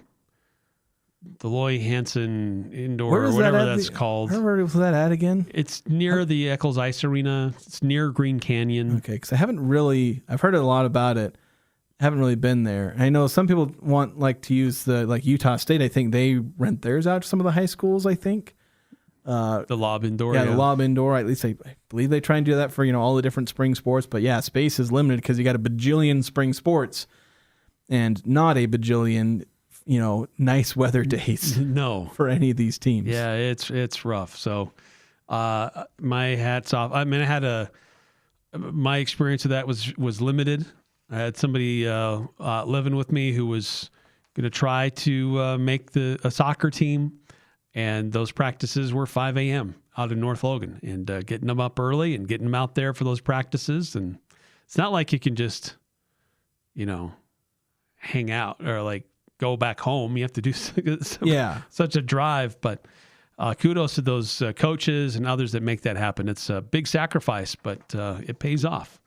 Loy Hansen Indoor, or whatever that's called. Where was that at again? It's near the Eccles Ice Arena. It's near Green Canyon. Okay, because I've heard a lot about it. Haven't really been there. I know some people want to use the Utah State. I think they rent theirs out to some of the high schools. I think the Lob Indoor. Yeah, the Lob Indoor. At least I believe they try and do that for all the different spring sports. But yeah, space is limited because you got a bajillion spring sports and not a bajillion nice weather days. No, for any of these teams. Yeah, it's rough. So my hats off. I mean, my experience of that was limited. I had somebody living with me who was going to try to make a soccer team, and those practices were 5 a.m. out in North Logan, and getting them up early and getting them out there for those practices. And it's not like you can just, hang out or go back home. You have to do such a drive. But kudos to those coaches and others that make that happen. It's a big sacrifice, but it pays off.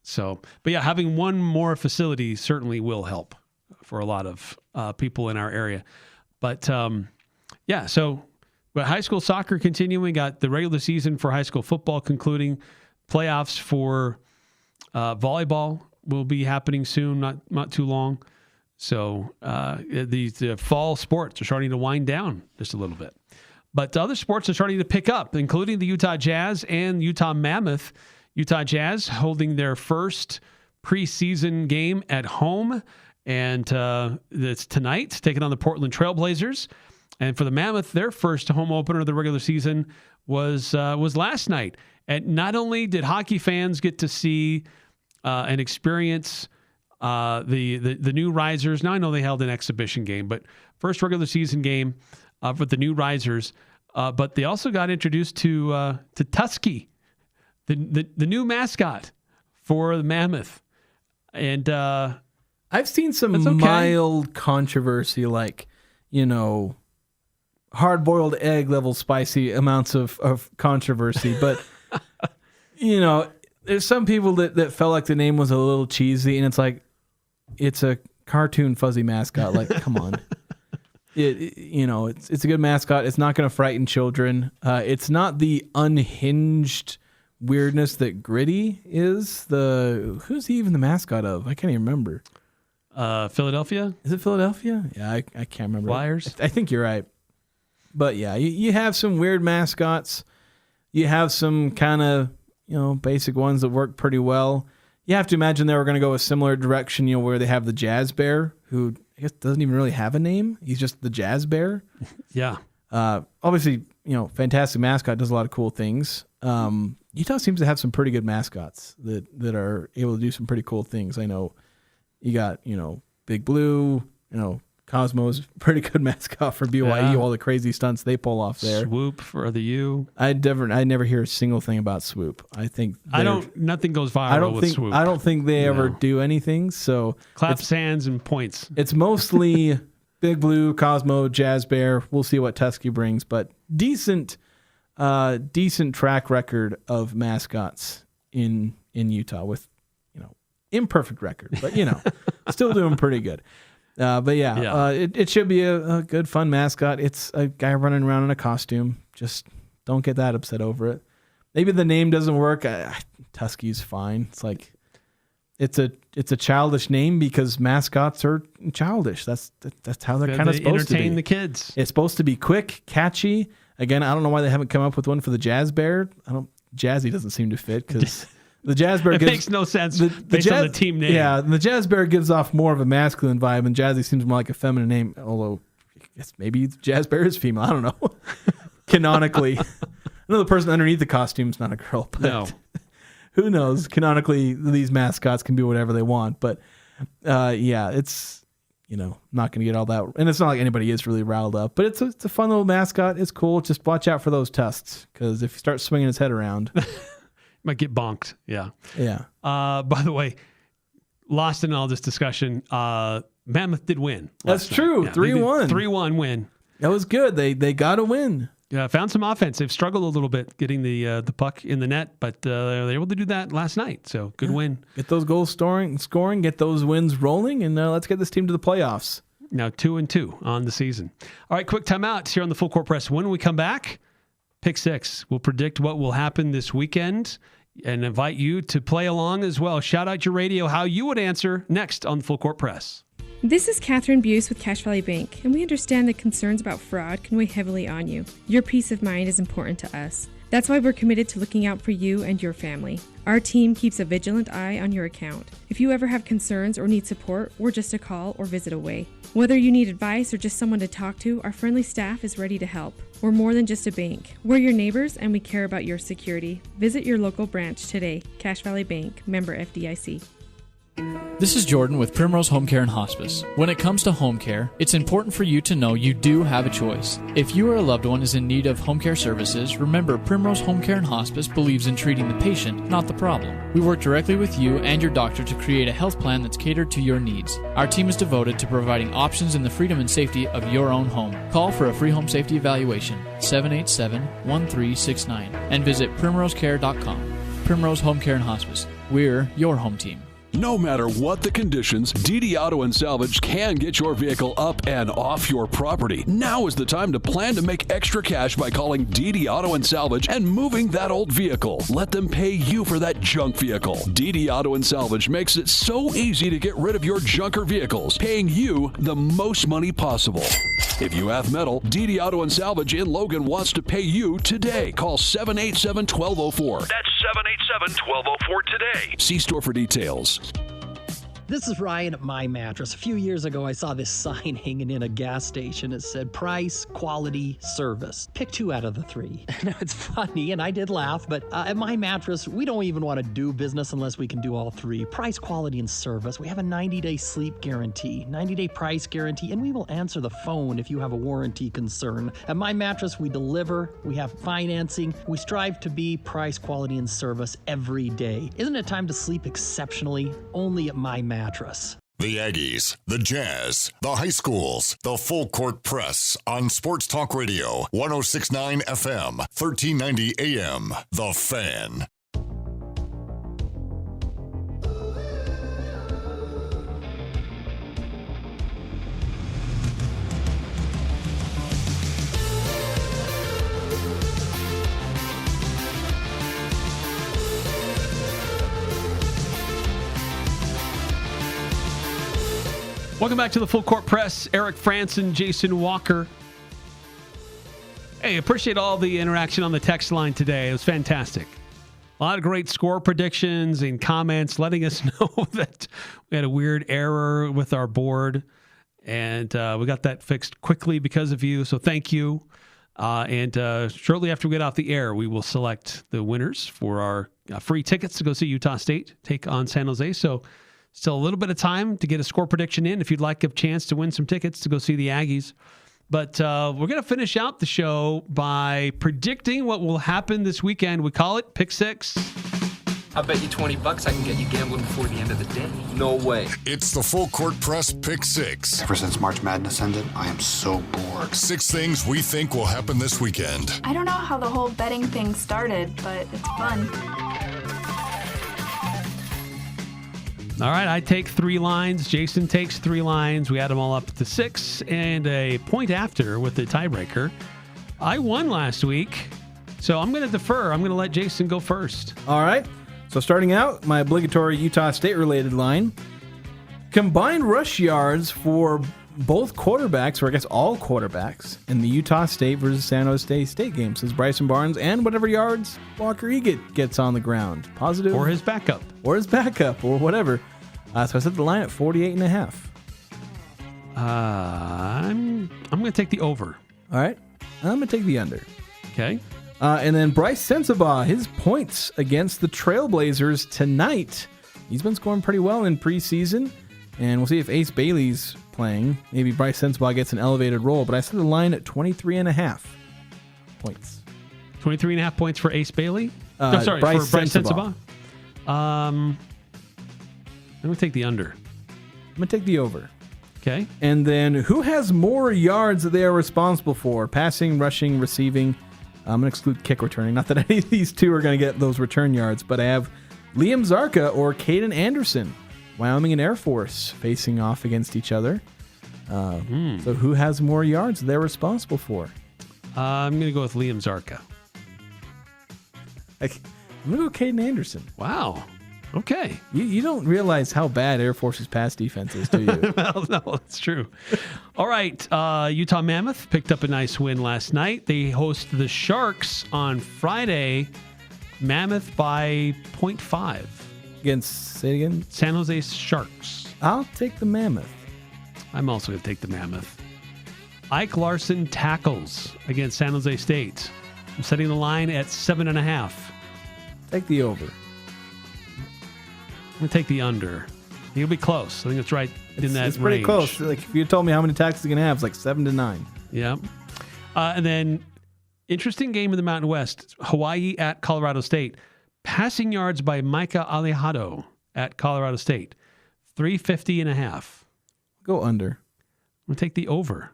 So, but yeah, having one more facility certainly will help for a lot of people in our area. But so high school soccer continuing, got the regular season for high school football concluding, playoffs for volleyball will be happening soon, not too long. So the fall sports are starting to wind down just a little bit. But other sports are starting to pick up, including the Utah Jazz and Utah Mammoth. Utah Jazz holding their first preseason game at home, and it's tonight, taking on the Portland Trailblazers. And for the Mammoth, their first home opener of the regular season was last night. And not only did hockey fans get to see and experience the new Risers. Now I know they held an exhibition game, but first regular season game for the new Risers. But they also got introduced to Tusky, the new mascot for the Mammoth. And I've seen some mild controversy, hard-boiled egg level spicy amounts of controversy. But, there's some people that felt like the name was a little cheesy, and it's a cartoon fuzzy mascot. Come on. It's a good mascot. It's not going to frighten children. It's not the unhinged weirdness that Gritty is. Who's he even the mascot of? I can't even remember. Philadelphia? Is it Philadelphia? Yeah, I can't remember. Flyers? I think you're right. But yeah, you have some weird mascots. You have some kind of, basic ones that work pretty well. You have to imagine they were going to go a similar direction, where they have the Jazz Bear, who I guess doesn't even really have a name. He's just the Jazz Bear. Yeah. Obviously, fantastic mascot, does a lot of cool things. Utah seems to have some pretty good mascots that are able to do some pretty cool things. I know you got, Big Blue, Cosmo's pretty good mascot for BYU, all the crazy stunts they pull off there. Swoop for the U. I never hear a single thing about Swoop. I think nothing goes viral with Swoop. I don't think they ever do anything. So claps hands and points. It's mostly Big Blue, Cosmo, Jazz Bear. We'll see what Tusky brings, but decent track record of mascots in Utah with, imperfect record, but still doing pretty good. It should be a good, fun mascot. It's a guy running around in a costume. Just don't get that upset over it. Maybe the name doesn't work. Tusky's fine. It's a childish name because mascots are childish. That's how they're kind of supposed to be. Entertain the kids. It's supposed to be quick, catchy. Again, I don't know why they haven't come up with one for the Jazz Bear. Jazzy doesn't seem to fit because the Jazz Bear makes no sense based on the team name. Yeah, the Jazz Bear gives off more of a masculine vibe, and Jazzy seems more like a feminine name. Although, I guess maybe Jazz Bear is female. I don't know. Canonically, I know the person underneath the costume's not a girl, but No. who knows? Canonically, these mascots can be whatever they want, but it's. Not going to get all that. And it's not like anybody is really riled up, but it's a fun little mascot. It's cool. Just watch out for those tusks, because if you start swinging his head around, might get bonked. Yeah. Yeah. By the way, lost in all this discussion, Mammoth did win. That's true. 3-1. 3-1 win. That was good. They got a win. Yeah, found some offense. They've struggled a little bit getting the puck in the net, but they were able to do that last night. So good win. Get those goals scoring, get those wins rolling, and let's get this team to the playoffs. Now 2-2 on the season. All right, quick timeout here on the Full Court Press. When we come back, Pick 6. We'll predict what will happen this weekend and invite you to play along as well. Shout out your radio how you would answer next on the Full Court Press. This is Catherine Buse with Cache Valley Bank, and we understand that concerns about fraud can weigh heavily on you. Your peace of mind is important to us. That's why we're committed to looking out for you and your family. Our team keeps a vigilant eye on your account. If you ever have concerns or need support, we're just a call or visit away. Whether you need advice or just someone to talk to, our friendly staff is ready to help. We're more than just a bank. We're your neighbors, and we care about your security. Visit your local branch today. Cache Valley Bank, member FDIC. This is Jordan with Primrose Home Care and Hospice. When it comes to home care, it's important for you to know you do have a choice. If you or a loved one is in need of home care services, remember Primrose Home Care and Hospice believes in treating the patient, not the problem. We work directly with you and your doctor to create a health plan that's catered to your needs. Our team is devoted to providing options in the freedom and safety of your own home. Call for a free home safety evaluation, 787-1369, and visit primrosecare.com. Primrose Home Care and Hospice. We're your home team. No matter what the conditions, DD Auto and Salvage can get your vehicle up and off your property. Now is the time to plan to make extra cash by calling DD Auto and Salvage and moving that old vehicle. Let them pay you for that junk vehicle. DD Auto and Salvage makes it so easy to get rid of your junker vehicles, paying you the most money possible. If you have metal, DD Auto and Salvage in Logan wants to pay you today. Call 787-1204. That's 787-1204 today. See store for details. This is Ryan at My Mattress. A few years ago, I saw this sign hanging in a gas station. It said price, quality, service. Pick 2 out of the 3. Now, it's funny, and I did laugh, but at My Mattress, we don't even want to do business unless we can do all 3. Price, quality, and service. We have a 90-day sleep guarantee, 90-day price guarantee, and we will answer the phone if you have a warranty concern. At My Mattress, we deliver, we have financing, we strive to be price, quality, and service every day. Isn't it time to sleep exceptionally? Only at My Mattress. The Aggies, the Jazz, the high schools, the Full Court Press on Sports Talk Radio, 106.9 FM, 1390 AM. The Fan. Welcome back to the Full Court Press. Eric Frandsen, Jason Walker. Hey, appreciate all the interaction on the text line today. It was fantastic. A lot of great score predictions and comments letting us know that we had a weird error with our board. And we got that fixed quickly because of you. So thank you. And shortly after we get off the air, we will select the winners for our free tickets to go see Utah State take on San Jose. So still a little bit of time to get a score prediction in if you'd like a chance to win some tickets to go see the Aggies. But we're going to finish out the show by predicting what will happen this weekend. We call it Pick 6. I bet you $20 I can get you gambling before the end of the day. No way. It's the Full Court Press Pick 6. Ever since March Madness ended, I am so bored. 6 things we think will happen this weekend. I don't know how the whole betting thing started, but it's fun. All right, I take 3 lines. Jason takes 3 lines. We add them all up to 6 and a point after with the tiebreaker. I won last week, so I'm going to defer. I'm going to let Jason go first. All right. So starting out, my obligatory Utah State-related line. Combined rush yards for both quarterbacks, or I guess all quarterbacks, in the Utah State versus San Jose State game. Says Bryson Barnes and whatever yards Walker Egan gets on the ground. Positive. Or his backup. Or whatever. So I set the line at 48.5. I'm going to take the over. All right. I'm going to take the under. Okay. And then Bryce Sensabaugh, his points against the Trailblazers tonight. He's been scoring pretty well in preseason. And we'll see if Ace Bailey's playing. Maybe Bryce Sensabaugh gets an elevated role. But I set the line at 23.5 points. 23.5 points for Ace Bailey? Bryce for Bryce Sensabaugh. I'm going to take the under. I'm going to take the over. Okay. And then who has more yards that they are responsible for? Passing, rushing, receiving. I'm going to exclude kick returning. Not that any of these two are going to get those return yards, but I have Liam Zarka or Caden Anderson. Wyoming and Air Force facing off against each other. So who has more yards they're responsible for? I'm going to go with Liam Zarka. I'm going to go Caden Anderson. Wow. Okay. You don't realize how bad Air Force's pass defense is, do you? Well, no, that's true. All right. Utah Mammoth picked up a nice win last night. They host the Sharks on Friday. Mammoth by 0.5. Say it again? San Jose Sharks. I'll take the Mammoth. I'm also going to take the Mammoth. Ike Larson tackles against San Jose State. I'm setting the line at 7.5. Take the over. I'm going to take the under. You'll be close. I think it's right in that range. It's pretty close. Like if you told me how many tackles he's going to have, it's like 7 to 9. Yeah. And then, interesting game in the Mountain West. Hawaii at Colorado State. Passing yards by Micah Alejado at Colorado State. 350.5. Go under. I'm going to take the over.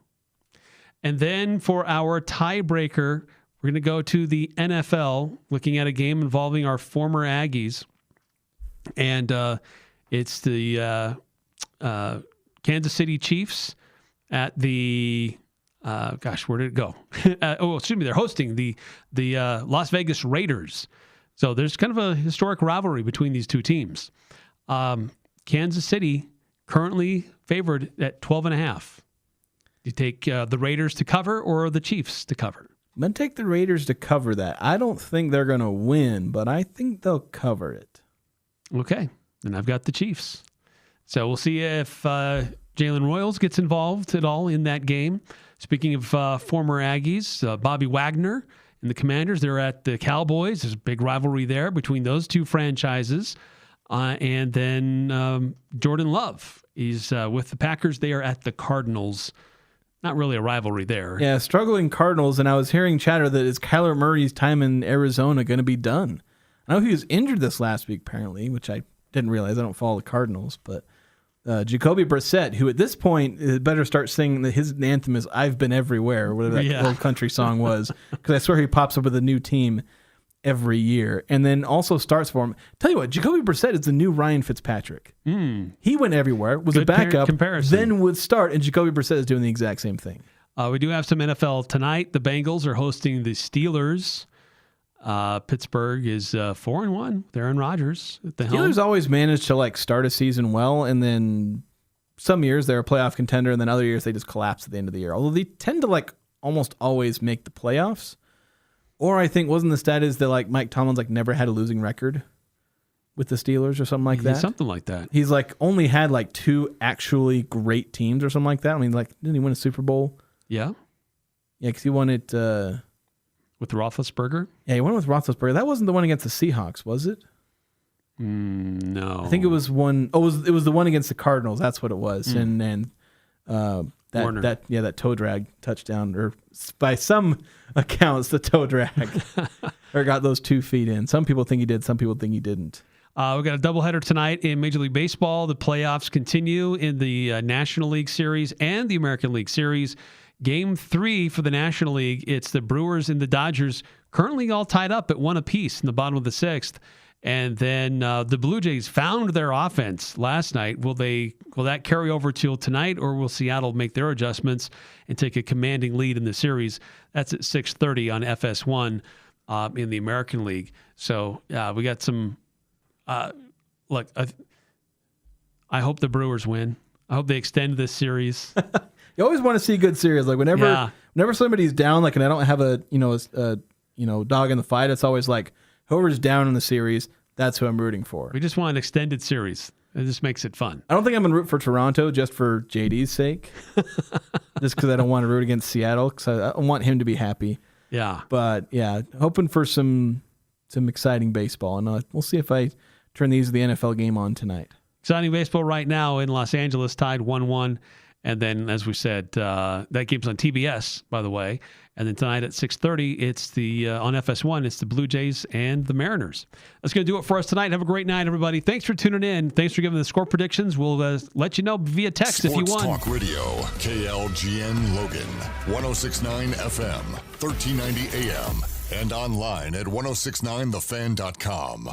And then for our tiebreaker, we're going to go to the NFL, looking at a game involving our former Aggies. And it's the Kansas City Chiefs at the, where did it go? They're hosting the Las Vegas Raiders. So there's kind of a historic rivalry between these two teams. Kansas City currently favored at 12.5. Do you take the Raiders to cover or the Chiefs to cover? I'm going to take the Raiders to cover that. I don't think they're going to win, but I think they'll cover it. Okay. Then I've got the Chiefs. So we'll see if Jalen Royals gets involved at all in that game. Speaking of former Aggies, Bobby Wagner and the Commanders, they're at the Cowboys. There's a big rivalry there between those two franchises. And then Jordan Love is with the Packers. They are at the Cardinals. Not really a rivalry there. Yeah, struggling Cardinals. And I was hearing chatter that is Kyler Murray's time in Arizona going to be done? I know he was injured this last week, apparently, which I didn't realize. I don't follow the Cardinals. But Jacoby Brissett, who at this point better start singing that his anthem is I've Been Everywhere, or whatever that old country song was. Because I swear he pops up with a new team every year. And then also starts for him. Tell you what, Jacoby Brissett is the new Ryan Fitzpatrick. He went everywhere, was a backup, then would start, and Jacoby Brissett is doing the exact same thing. We do have some NFL tonight. The Bengals are hosting the Steelers. Pittsburgh is 4-1. They're Aaron Rodgers at the helm. Steelers always manage to start a season well, and then some years they're a playoff contender, and then other years they just collapse at the end of the year. Although they tend to almost always make the playoffs. Or I think wasn't the stat is that Mike Tomlin's never had a losing record with the Steelers or something like that. Something like that. He's only had 2 actually great teams or something like that. I mean, didn't he win a Super Bowl? Yeah. Yeah, because he won it with Roethlisberger. Yeah, he won with Roethlisberger. That wasn't the one against the Seahawks, was it? No. I think it was one. Oh, it was the one against the Cardinals. That's what it was. And that toe drag touchdown, or by some accounts, the toe drag, or got those 2 feet in. Some people think he did. Some people think he didn't. We've got a doubleheader tonight in Major League Baseball. The playoffs continue in the National League Series and the American League Series. Game 3 for the National League. It's the Brewers and the Dodgers, currently all tied up at 1 apiece in the bottom of the 6th. And then the Blue Jays found their offense last night. Will that carry over till tonight, or will Seattle make their adjustments and take a commanding lead in the series? That's at 6:30 on FS1 in the American League. So we got some. Look, I hope the Brewers win. I hope they extend this series. You always want to see good series. Like whenever somebody's down, like, and I don't have a dog in the fight, it's always like whoever's down in the series, that's who I'm rooting for. We just want an extended series. It just makes it fun. I don't think I'm going to root for Toronto just for JD's sake. Just because I don't want to root against Seattle, because I want him to be happy. Yeah. But, yeah, hoping for some exciting baseball. And we'll see if I turn the NFL game on tonight. Exciting baseball right now in Los Angeles, tied 1-1. And then, as we said, that game's on TBS, by the way. And then tonight at 6:30, it's on FS1, it's the Blue Jays and the Mariners. That's going to do it for us tonight. Have a great night, everybody. Thanks for tuning in. Thanks for giving the score predictions. We'll let you know via text if you Sports won. Talk Radio, KLGN Logan, 106.9 FM, 1390 AM, and online at 1069thefan.com.